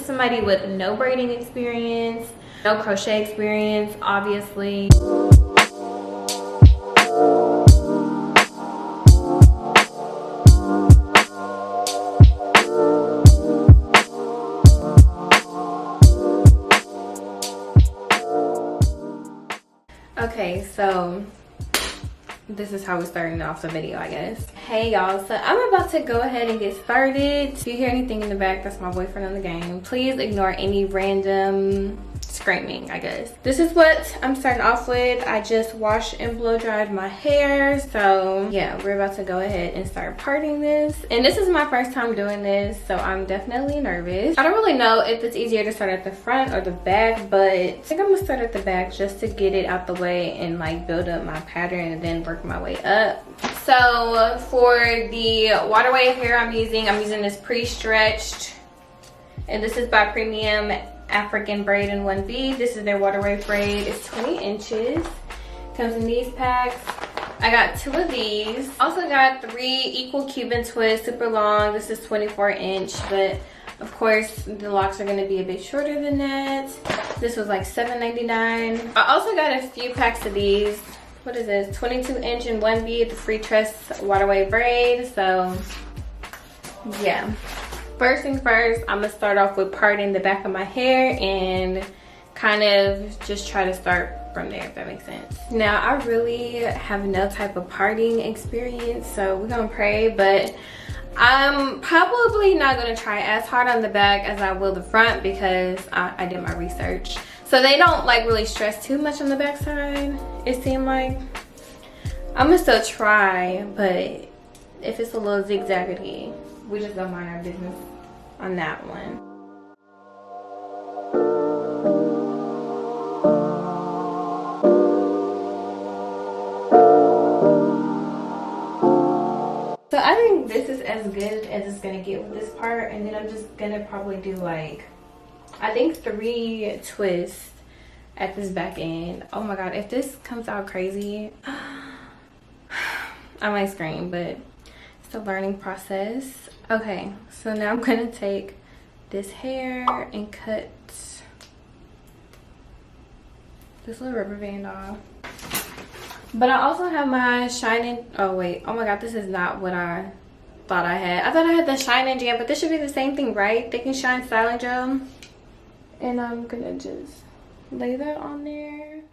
somebody with no braiding experience, no crochet experience, obviously. Okay, so this is how we're starting off the video, I guess. Hey y'all, so I'm about to go ahead and get started. If you hear anything in the back, that's my boyfriend on the game. Please ignore any random screaming, I guess. This is what I'm starting off with. I just washed and blow dried my hair, so yeah, we're about to go ahead and start parting this. And this is my first time doing this, so I'm definitely nervous. I don't really know if it's easier to start at the front or the back, but I think I'm gonna start at the back just to get it out the way and like build up my pattern and then work my way up. So for the water wave hair I'm using this pre-stretched, and this is by Premium African Braid in 1B. This is their water wave braid. It's 20 inches. Comes in these packs. I got 2 of these. Also got 3 equal Cuban Twist, super long. This is 24 inch, but of course the locks are going to be a bit shorter than that. This was like $7.99. I also got a few packs of these. What is this? 22 inch in 1B, the FreeTresses Water Wave braid. So yeah. First things first, I'm gonna start off with parting the back of my hair and kind of just try to start from there, if that makes sense. Now, I really have no type of parting experience, so we're gonna pray, but I'm probably not gonna try as hard on the back as I will the front because I did my research. So they don't like really stress too much on the back side, it seemed like. I'm gonna still try, but if it's a little zigzaggedy, we just don't mind our business on that one. So I think this is as good as it's gonna get with this part, and then I'm just gonna probably do like, I think 3 twists at this back end. Oh my god, if this comes out crazy, I might scream, but it's a learning process. Okay, so now I'm gonna take this hair and cut this little rubber band off. But I also have my Shine, oh wait, oh my god, this is not what I thought I had. I thought I had the Shine and Jam, but this should be the same thing, right? Thick and Shine Styling Gel. And I'm gonna just lay that on there.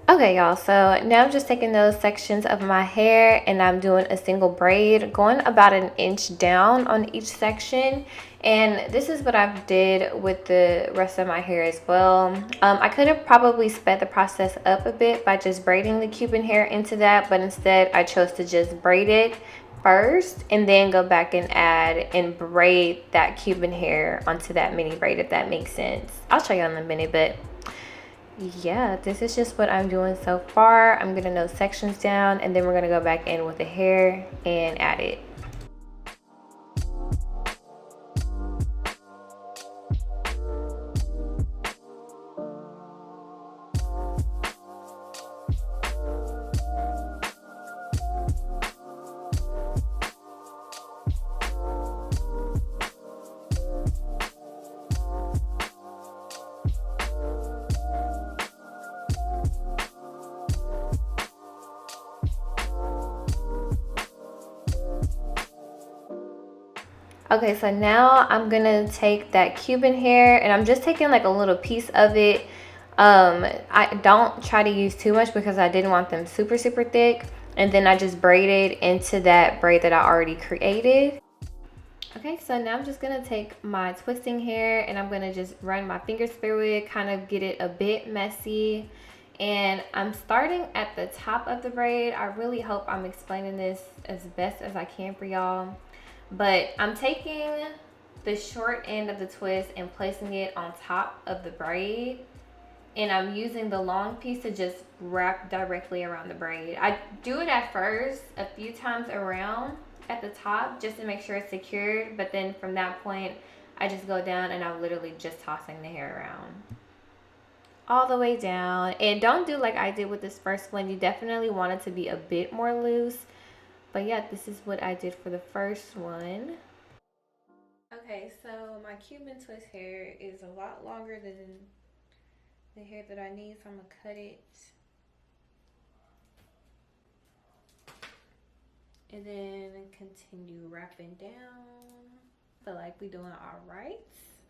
Okay y'all, so now I'm just taking those sections of my hair and I'm doing a single braid, going about 1 inch down on each section. And this is what I did with the rest of my hair as well. I could have probably sped the process up a bit by just braiding the Cuban hair into that, but instead I chose to just braid it first and then go back and add and braid that Cuban hair onto that mini braid, if that makes sense. I'll show you in a minute, but yeah, this is just what I'm doing so far. I'm gonna know sections down and then we're gonna go back in with the hair and add it. Okay, so now I'm gonna take that Cuban hair and I'm just taking like a little piece of it. I don't try to use too much because I didn't want them super thick, and then I just braided into that braid that I already created. Okay, so now I'm just gonna take my twisting hair and I'm gonna just run my fingers through it, kind of get it a bit messy. And I'm starting at the top of the braid. I really hope I'm explaining this as best as I can for y'all. But I'm taking the short end of the twist and placing it on top of the braid, and I'm using the long piece to just wrap directly around the braid. I do it at first a few times around at the top just to make sure it's secured, but then from that point I just go down and I'm literally just tossing the hair around all the way down. And don't do like I did with this first one. You definitely want it to be a bit more loose. But yeah, this is what I did for the first one. Okay, so my Cuban Twist hair is a lot longer than the hair that I need, so I'm gonna cut it. And then continue wrapping down. I feel like we doing all right.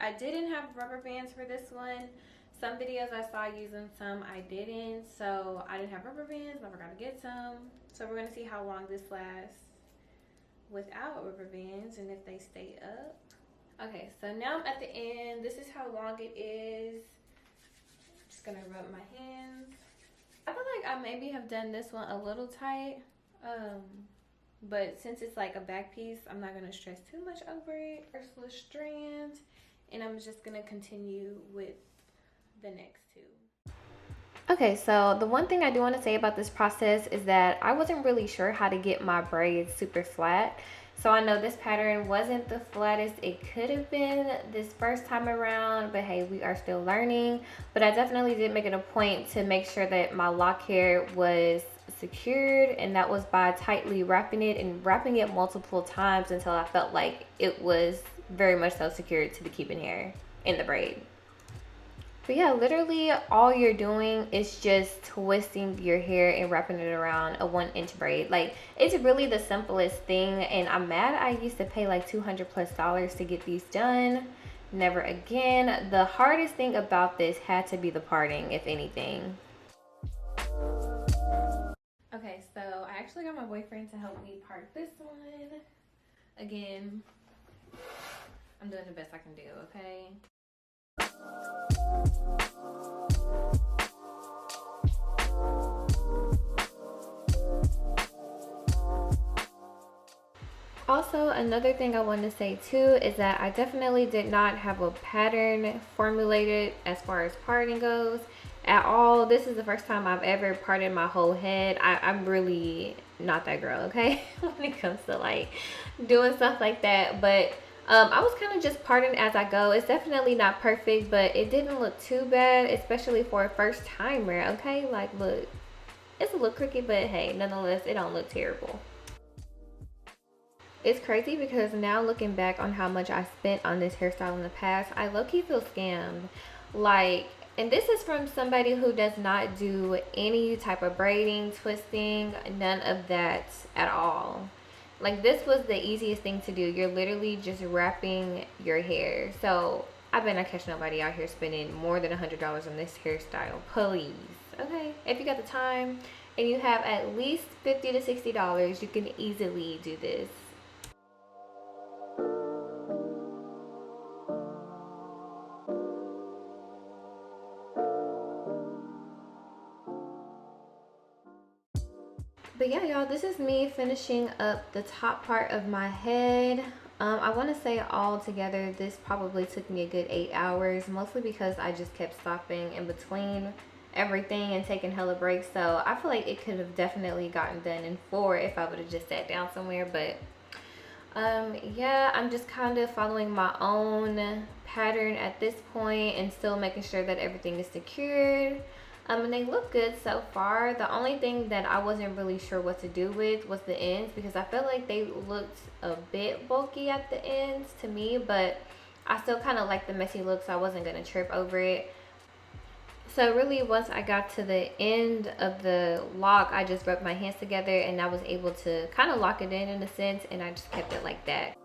I didn't have rubber bands for this one. Some videos I saw using some, I didn't. So I didn't have rubber bands, but I forgot to get some. So we're gonna see how long this lasts without rubber bands and if they stay up. Okay, so now I'm at the end. This is how long it is. Just gonna rub my hands. I feel like I maybe have done this one a little tight. But since it's like a back piece, I'm not gonna stress too much over it. First little strand, and I'm just gonna continue with the next two. Okay, so the one thing I do want to say about this process is that I wasn't really sure how to get my braids super flat. So I know this pattern wasn't the flattest it could have been this first time around, but hey, we are still learning. But I definitely did make it a point to make sure that my lock hair was secured, and that was by tightly wrapping it and wrapping it multiple times until I felt like it was very much so secured to the Cuban hair in the braid. But yeah, literally all you're doing is just twisting your hair and wrapping it around a 1-inch braid. Like, it's really the simplest thing, and I'm mad I used to pay like $200+ to get these done. Never again. The hardest thing about this had to be the parting, if anything. Okay, so I actually got my boyfriend to help me part this one. Again, I'm doing the best I can do, okay? Also, another thing I want to say too is that I definitely did not have a pattern formulated as far as parting goes at all. This is the first time I've ever parted my whole head. I'm really not that girl, okay, when it comes to like doing stuff like that. But I was kind of just parting as I go. It's definitely not perfect, but it didn't look too bad, especially for a first timer, okay? Like, look, it's a little crooked, but hey, nonetheless, it don't look terrible. It's crazy because now looking back on how much I spent on this hairstyle in the past, I low-key feel scammed. Like, and this is from somebody who does not do any type of braiding, twisting, none of that at all. Like, this was the easiest thing to do. You're literally just wrapping your hair. So I bet not catch nobody out here spending more than $100 on this hairstyle, please. Okay, if you got the time and you have at least $50 to $60, you can easily do this. But yeah, y'all, this is me finishing up the top part of my head. I want to say all together this probably took me a good 8 hours, mostly because I just kept stopping in between everything and taking hella breaks. So I feel like it could have definitely gotten done in 4 if I would have just sat down somewhere. But yeah, I'm just kind of following my own pattern at this point and still making sure that everything is secured. And they look good so far. The only thing that I wasn't really sure what to do with was the ends, because I felt like they looked a bit bulky at the ends to me, but I still kind of like the messy look, so I wasn't going to trip over it. So really, once I got to the end of the lock, I just rubbed my hands together and I was able to kind of lock it in a sense, and I just kept it like that.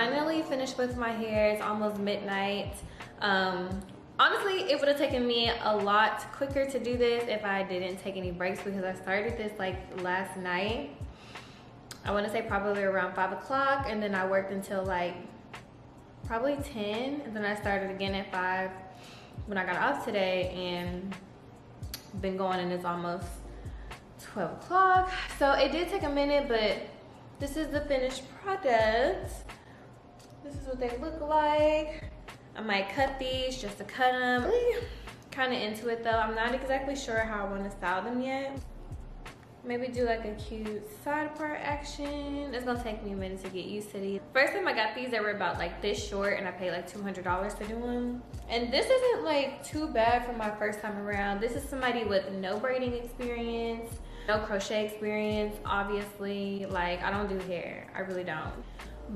finally finished with my hair. It's almost midnight. Honestly, it would have taken me a lot quicker to do this if I didn't take any breaks, because I started this like last night. I want to say probably around 5 o'clock, and then I worked until like probably 10, and then I started again at 5 when I got off today, and been going, and it's almost 12 o'clock. So it did take a minute, but this is the finished product. This is what they look like. I might cut these just to cut them. Really kind of into it though. I'm not exactly sure how I want to style them yet. Maybe do like a cute side part action. It's gonna take me a minute to get used to these. First time I got these, they were about like this short, and I paid like $200 to do them. And this isn't like too bad for my first time around. This is somebody with no braiding experience, no crochet experience, obviously. Like, I don't do hair, I really don't.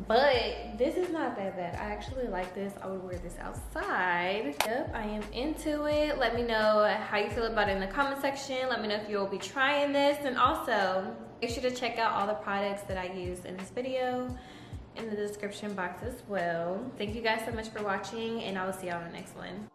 But this is not that bad. I actually like this. I would wear this outside. Yep, I am into it. Let me know how you feel about it in the comment section. Let me know if you'll be trying this. And also, make sure to check out all the products that I used in this video in the description box as well. Thank you guys so much for watching, and I will see y'all in the next one.